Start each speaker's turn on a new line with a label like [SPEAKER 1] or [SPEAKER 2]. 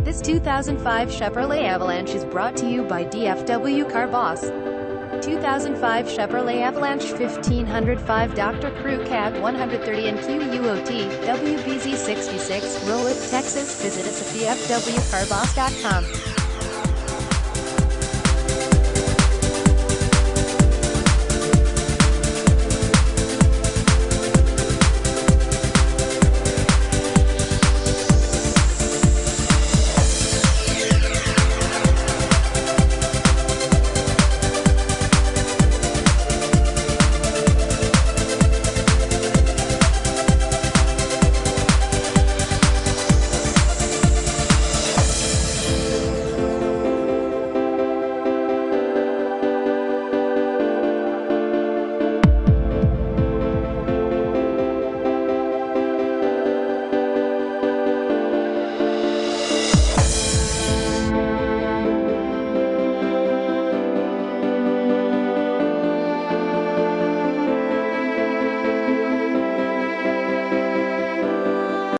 [SPEAKER 1] This 2005 Chevrolet Avalanche is brought to you by DFW Car Boss. 2005 Chevrolet Avalanche 1505 Dr. Crew Cab 130 NQUOT WBZ66 ROWLETT, Texas. Visit us at dfwcarboss.com.